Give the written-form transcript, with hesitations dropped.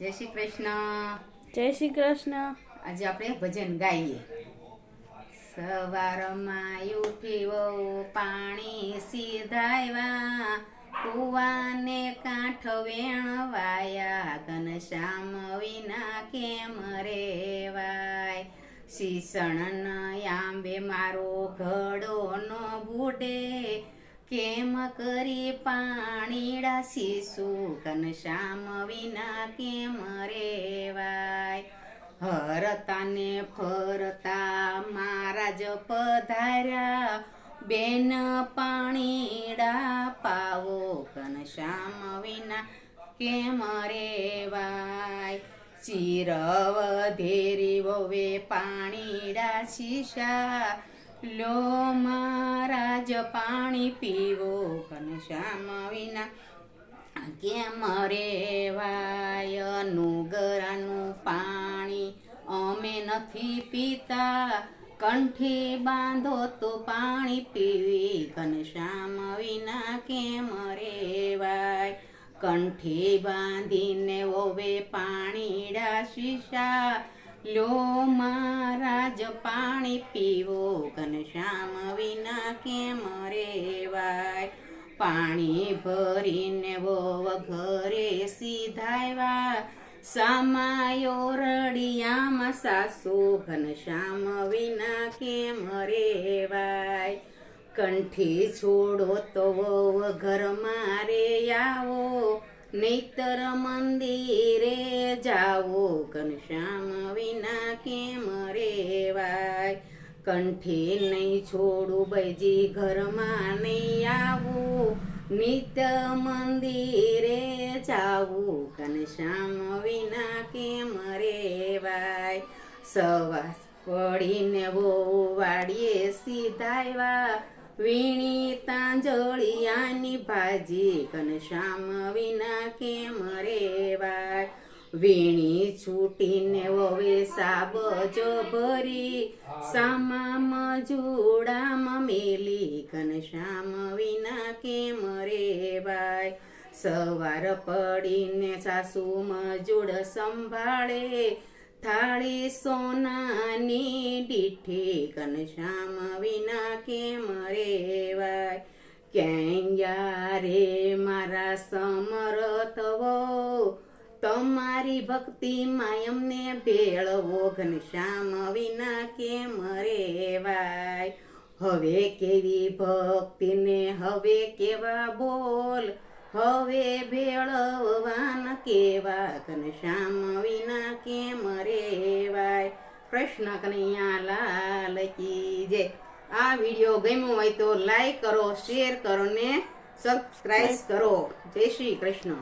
જય શ્રી કૃષ્ણ. જય શ્રી કૃષ્ણ. આજે આપણે ભજન ગાઈએ. સવારમાં ઉઠી વહુ પાણી સીધાવ્યા, કુવાને કાંઠ વેણવાયા, ઘનશ્યામ વિના કેમ રેવાય. શીસણ આંબે મારો ઘડો ન બુડે, કેમ કરી પાણીડા શીશુ, ઘનશ્યામ વિના કેમ રેવાય. હરતા ને ફરતા મહારાજ પધાર્યા, બેન પાણીડા પાવો, ઘનશ્યામ વિના કેમ રેવાય. ચિરવધેરી વવે પાણીડા શીશા, લો મહારાજ પાણી પીવો, ઘનશ્યામ વિના કેમ રેવાય. નુગરાનું પાણી અમે નથી પીતા, કંઠી બાંધો તો પાણી પીવી, ઘનશ્યામ વિના કેમ રેવાય. કંઠી બાંધીને વવે પાણીડા શીશા, લો મહારાજ પાણી પીવો, ઘનશ્યામ વિના કેમ રેવાય. પાણી ભરીને વવ ઘરે સીધાવ્યા, સામાયો રડિયામાં સાસુ, ઘનશ્યામ વિના કેમ રેવાય. કંઠી છોડો તો વવ ઘરમાં રે આવો, નહીતર મંદિરે જાવો, ઘનશ્યામ વિના કેમ રેવાય. કંઠી નહીં છોડું બૈજી ઘરમાં નહીં આવું, નિત્ય મંદિરે જાવું, ઘનશ્યામ વિના કેમ રેવાય. સવાસ પડીને વહુ વાડીએ સીધાવ્યા, વીણી તાંજળિયાની ભાજી, ઘનશ્યામ વિના કેમ રેવાય. વીણી છૂટીને વવે સાબજો ભરી, સામા મજૂડામાં મેલી, ઘનશ્યામ વિના કેમ રેવાય. સવાર પડીને સાસુ મજૂડ સંભાળે, થાળી સોનાની દીઠી, ઘનશ્યામ વિના કેમ રેવાય. ક્યાં રે મારા સમરથ વહુ, તમારી ભક્તિમાં અમને ભેળવો, ઘનશ્યામ વિના કેમ રેવાય. હવે કેવી ભક્તિને હવે કેવા બોલ, હવે ભેળવાન કેવા, ઘનશ્યામ વિના કેમ રેવાય. કૃષ્ણ કનૈયા લાલ કી જય. આ વિડીયો ગમ્યો હોય તો લાઈક કરો, શેર કરો ને સબસ્ક્રાઇબ કરો. જય શ્રી કૃષ્ણ.